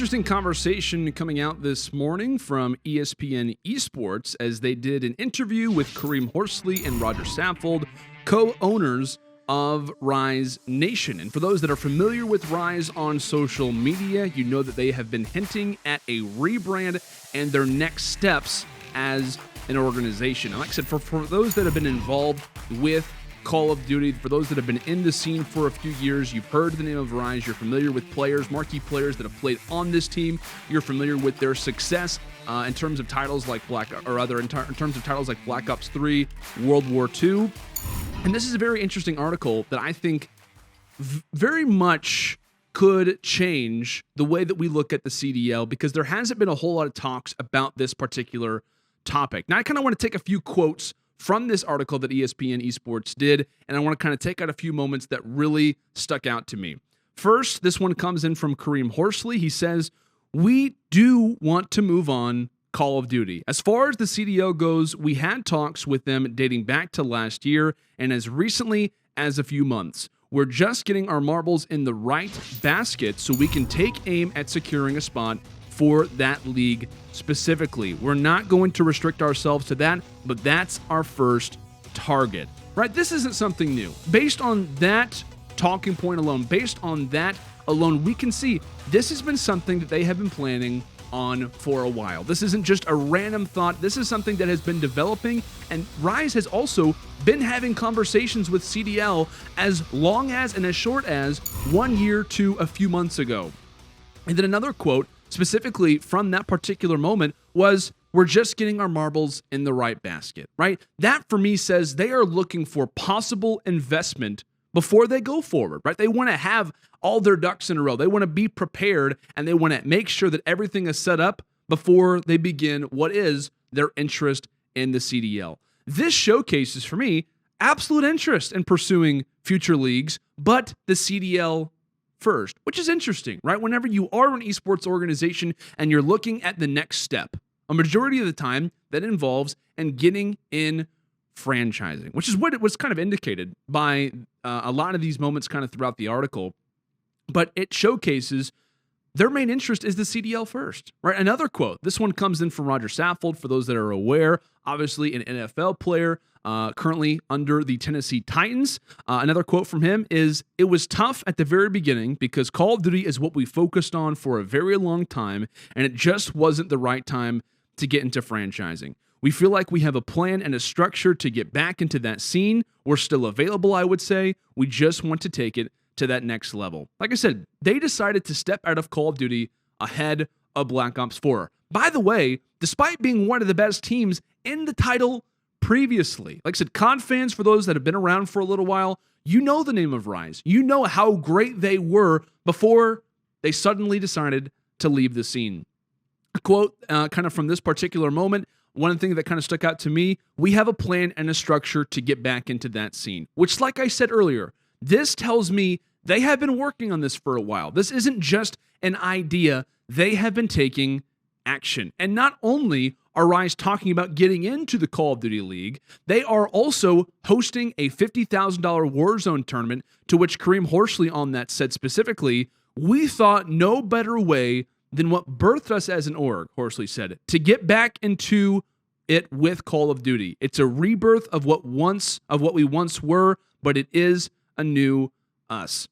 interesting conversation coming out this morning from ESPN Esports as they did an interview with Kareem Horsley and Roger Saffold, co-owners of Rise Nation. And for those that are familiar with Rise on social media, you know that they have been hinting at a rebrand and their next steps as an organization. And like I said, for those that have been involved with Call of Duty, for those that have been in the scene for a few years, you've heard the name of Rise, you're familiar with players, marquee players that have played on this team, you're familiar with their success in terms of titles like in terms of titles like Black Ops 3, World War II. And this is a very interesting article that I think very much could change the way that we look at the CDL, because there hasn't been a whole lot of talks about this particular topic. Now, I kind of want to take a few quotes from this article that ESPN Esports did, and I want to kind of take out a few moments that really stuck out to me. First, this one comes in from Kareem Horsley. He says, "We do want to move on Call of Duty. As far as the CDO goes, we had talks with them dating back to last year and as recently as a few months. We're just getting our marbles in the right basket so we can take aim at securing a spot for that league specifically. We're not going to restrict ourselves to that, but that's our first target." Right? This isn't something new. Based on that talking point alone, we can see this has been something that they have been planning on for a while. This isn't just a random thought. This is something that has been developing, and Rise has also been having conversations with CDL as long as and as short as 1 year to a few months ago. And then another quote specifically from that particular moment was, "We're just getting our marbles in the right basket," right? That for me says they are looking for possible investment before they go forward, right? They want to have all their ducks in a row. They want to be prepared, and they want to make sure that everything is set up before they begin what is their interest in the CDL. This showcases for me absolute interest in pursuing future leagues, but the CDL first, which is interesting, right? Whenever you are an esports organization and you're looking at the next step, a majority of the time that involves and getting in franchising, which is what it was kind of indicated by a lot of these moments kind of throughout the article. But it showcases their main interest is the CDL first, right? Another quote, this one comes in from Roger Saffold, for those that are aware, obviously an NFL player, currently under the Tennessee Titans. Another quote from him is, "It was tough at the very beginning because Call of Duty is what we focused on for a very long time, and it just wasn't the right time to get into franchising. We feel like we have a plan and a structure to get back into that scene. We're still available, I would say. We just want to take it to that next level." Like I said, they decided to step out of Call of Duty ahead of Black Ops 4. By the way, despite being one of the best teams in the title previously. Like I said, COD fans, for those that have been around for a little while, you know the name of Rise. You know how great they were before they suddenly decided to leave the scene. A quote kind of from this particular moment, one thing that kind of stuck out to me, "We have a plan and a structure to get back into that scene," which, like I said earlier, this tells me they have been working on this for a while. This isn't just an idea. They have been taking action. And not only are Rise talking about getting into the Call of Duty League, they are also hosting a $50,000 Warzone tournament, to which Kareem Horsley on that said specifically, "We thought no better way than what birthed us as an org," Horsley said, "to get back into it with Call of Duty. It's a rebirth of what we once were, but it is a new us."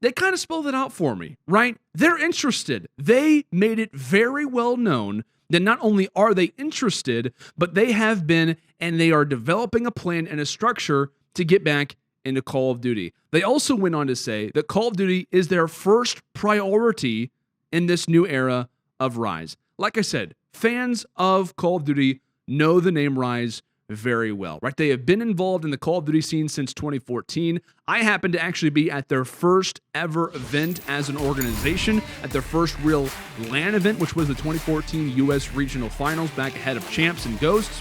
They kind of spelled it out for me, right? They're interested. They made it very well known that not only are they interested, but they have been, and they are developing a plan and a structure to get back into Call of Duty. They also went on to say that Call of Duty is their first priority in this new era of Rise. Like I said, fans of Call of Duty know the name Rise very well, right? They have been involved in the Call of Duty scene since 2014. I happened to actually be at their first ever event as an organization, at their first real LAN event, which was the 2014 US Regional Finals, back ahead of Champs and Ghosts,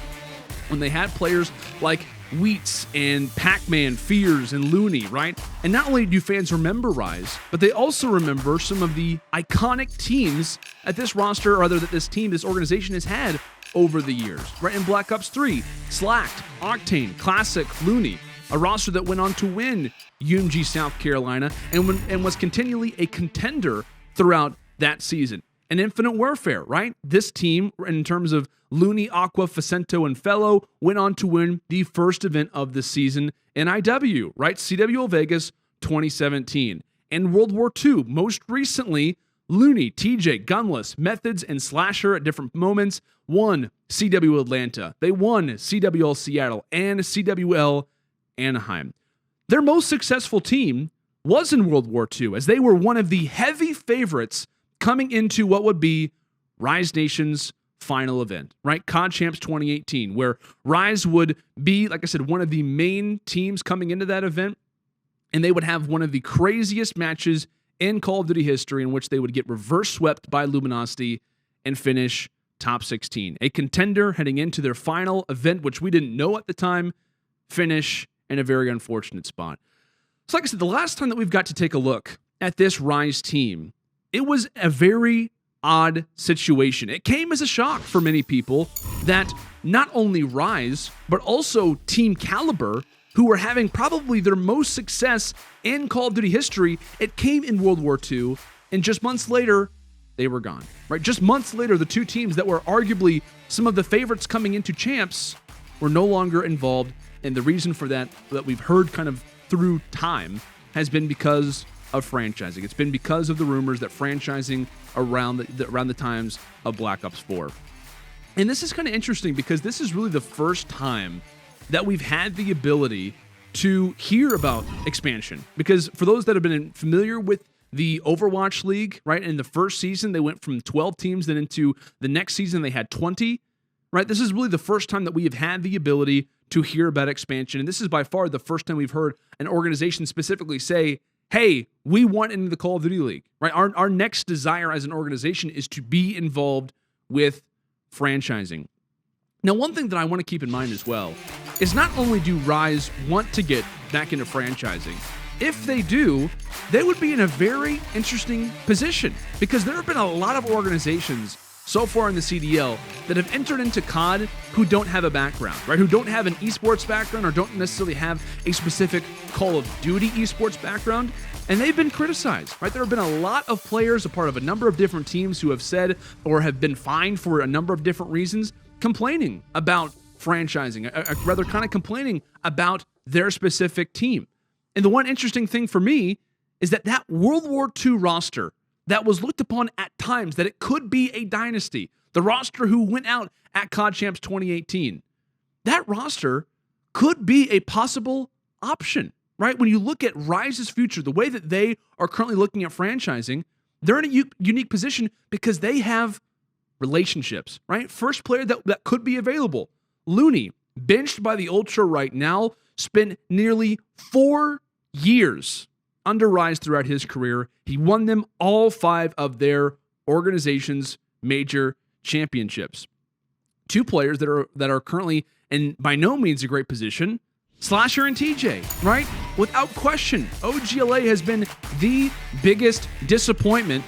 when they had players like Wheats and Pac-Man, Fears, and Looney, right? And not only do fans remember Rise, but they also remember some of the iconic teams that this roster, or rather that this organization has had over the years, right? In Black Ops 3, Slacked, Octane, Classic, Looney, a roster that went on to win UMG South Carolina and was continually a contender throughout that season. and Infinite Warfare, right? This team, in terms of Looney, Aqua, Facento, and Fellow, went on to win the first event of the season in IW, right? CWL Vegas 2017. And World War II, most recently, Looney, TJ, Gunless, Methods, and Slasher at different moments won CWL Atlanta. They won CWL Seattle and CWL Anaheim. Their most successful team was in World War II, as they were one of the heavy favorites coming into what would be Rise Nation's final event, right? COD Champs 2018, where Rise would be, like I said, one of the main teams coming into that event, and they would have one of the craziest matches in Call of Duty history, in which they would get reverse swept by Luminosity and finish top 16. A contender heading into their final event, which we didn't know at the time, finish in a very unfortunate spot. So like I said, the last time that we've got to take a look at this Rise team, it was a very odd situation. It came as a shock for many people that not only Rise, but also Team Caliber, who were having probably their most success in Call of Duty history, it came in World War II, and just months later, they were gone, right? Just months later, the two teams that were arguably some of the favorites coming into Champs were no longer involved, and the reason for that we've heard kind of through time has been because of franchising. It's been because of the rumors that franchising around the times of Black Ops 4. And this is kind of interesting because this is really the first time that we've had the ability to hear about expansion. Because for those that have been familiar with the Overwatch League, right, in the first season, they went from 12 teams, then into the next season, they had 20, right? This is really the first time that we have had the ability to hear about expansion. And this is by far the first time we've heard an organization specifically say, hey, we want into the Call of Duty League, right? Our next desire as an organization is to be involved with franchising. Now, one thing that I want to keep in mind as well is not only do Rise want to get back into franchising, if they do, they would be in a very interesting position because there have been a lot of organizations so far in the CDL that have entered into COD who don't have a background, right? Who don't have an esports background or don't necessarily have a specific Call of Duty esports background, and they've been criticized, right? There have been a lot of players, a part of a number of different teams, who have said or have been fined for a number of different reasons, complaining about franchising, rather kind of complaining about their specific team. And the one interesting thing for me is that World War II roster that was looked upon at times that it could be a dynasty, the roster who went out at COD Champs 2018, that roster could be a possible option, right? When you look at Rise's future, the way that they are currently looking at franchising, they're in a unique position because they have relationships, right? First player that could be available, Looney, benched by the Ultra right now, spent nearly 4 years under Rise throughout his career. He won them all 5 of their organization's major championships. 2 players that are currently in by no means a great position, Slasher and TJ, right? Without question, OGLA has been the biggest disappointment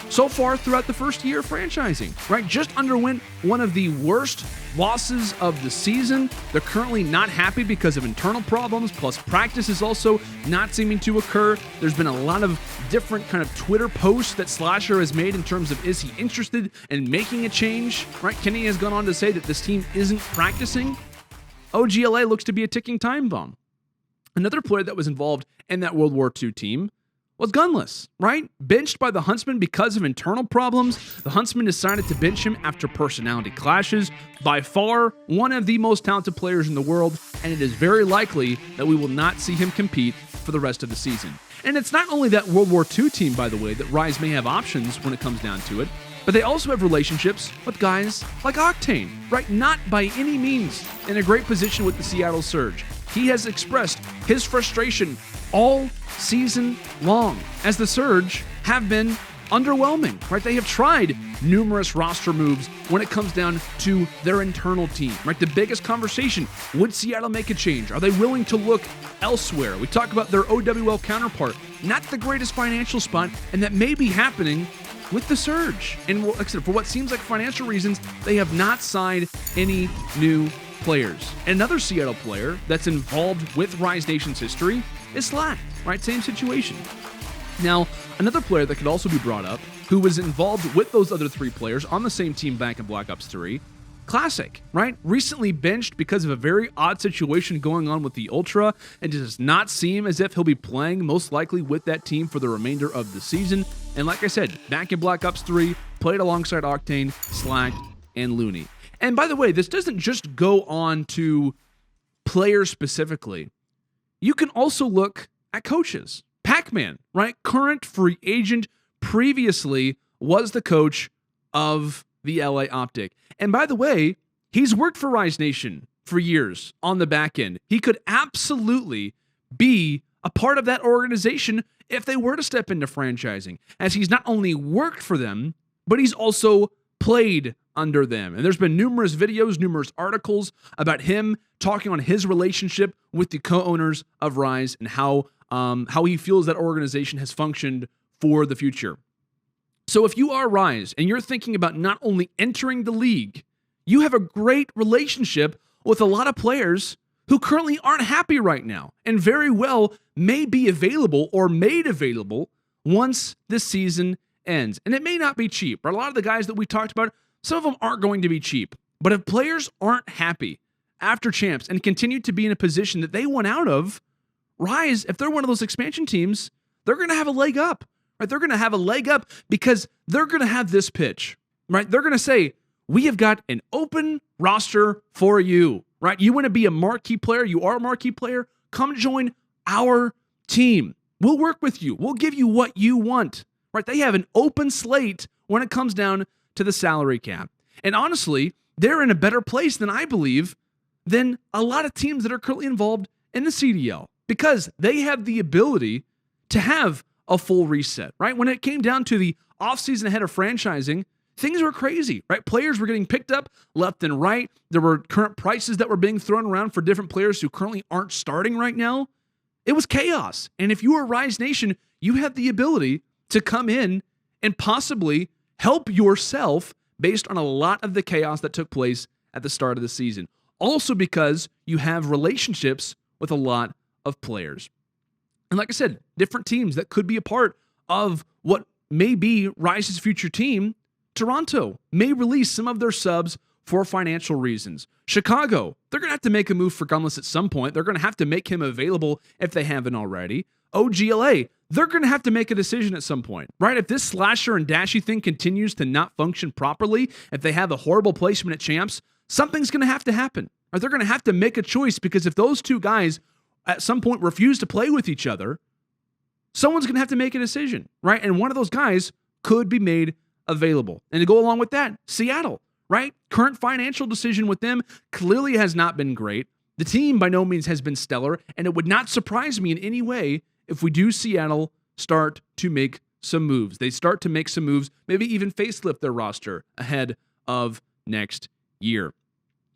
so far throughout the first year of franchising, right? Just underwent one of the worst losses of the season. They're currently not happy because of internal problems, plus practice is also not seeming to occur. There's been a lot of different kind of Twitter posts that Slasher has made in terms of, is he interested in making a change, right? Kenny has gone on to say that this team isn't practicing. OGLA looks to be a ticking time bomb. Another player that was involved in that World War II team was Gunless, right? Benched by the Huntsman because of internal problems. The Huntsman decided to bench him after personality clashes. By far, one of the most talented players in the world, and it is very likely that we will not see him compete for the rest of the season. And it's not only that World War II team, by the way, that Rise may have options when it comes down to it, but they also have relationships with guys like Octane, right? Not by any means in a great position with the Seattle Surge. He has expressed his frustration all season long, as the Surge have been underwhelming, right? They have tried numerous roster moves when it comes down to their internal team, right? The biggest conversation, would Seattle make a change? Are they willing to look elsewhere? We talk about their OWL counterpart, not the greatest financial spot, and that may be happening with the Surge. And like I said, for what seems like financial reasons, they have not signed any new players. And another Seattle player that's involved with Rise Nation's history is Slack, right? Same situation. Now, another player that could also be brought up who was involved with those other 3 players on the same team back in Black Ops 3. Classic, right? Recently benched because of a very odd situation going on with the Ultra, and it does not seem as if he'll be playing most likely with that team for the remainder of the season. And like I said, back in Black Ops 3, played alongside Octane, Slacked, and Looney. And by the way, this doesn't just go on to players specifically. You can also look at coaches. Pac-Man, right? Current free agent, previously was the coach of the LA Optic. And by the way, he's worked for Rise Nation for years on the back end. He could absolutely be a part of that organization if they were to step into franchising, as he's not only worked for them, but he's also played under them. And there's been numerous videos, numerous articles about him talking on his relationship with the co-owners of Rise and how he feels that organization has functioned for the future. So if you are Rise and you're thinking about not only entering the league, you have a great relationship with a lot of players who currently aren't happy right now and very well may be available or made available once this season ends. And it may not be cheap. Right? A lot of the guys that we talked about, some of them aren't going to be cheap. But if players aren't happy after champs and continue to be in a position that they want out of, Rise, if they're one of those expansion teams, they're going to have a leg up. Right? They're going to have a leg up because they're going to have this pitch. Right? They're going to say, we have got an open roster for you. Right? You want to be a marquee player? You are a marquee player? Come join our team. We'll work with you. We'll give you what you want. Right? They have an open slate when it comes down to the salary cap. And honestly, they're in a better place than I believe than a lot of teams that are currently involved in the CDL because they have the ability to have a full reset, right? When it came down to the offseason ahead of franchising, things were crazy, right? Players were getting picked up left and right. There were current prices that were being thrown around for different players who currently aren't starting right now. It was chaos. And if you are Rise Nation, you have the ability to come in and possibly help yourself based on a lot of the chaos that took place at the start of the season. Also because you have relationships with a lot of players. And like I said, different teams that could be a part of what may be Rise's future team. Toronto may release some of their subs for financial reasons. Chicago, they're going to have to make a move for Gunless at some point. They're going to have to make him available if they haven't already. OGLA, they're going to have to make a decision at some point, right? If this slasher and dashy thing continues to not function properly, if they have a horrible placement at champs, something's going to have to happen. Or they're going to have to make a choice because if those two guys at some point refuse to play with each other, someone's going to have to make a decision, right? And one of those guys could be made available. And to go along with that, Seattle, right? Current financial decision with them clearly has not been great. The team by no means has been stellar, and it would not surprise me in any way if we do Seattle start to make some moves. They start to make some moves, maybe even facelift their roster ahead of next year.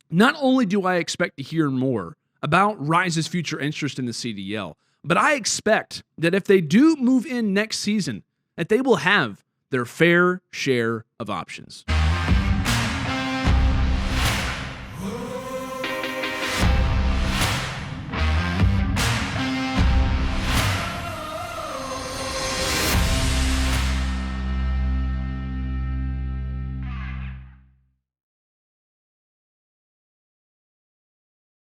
Not only do I expect to hear more about Rise's future interest in the CDL, but I expect that if they do move in next season, that they will have their fair share of options.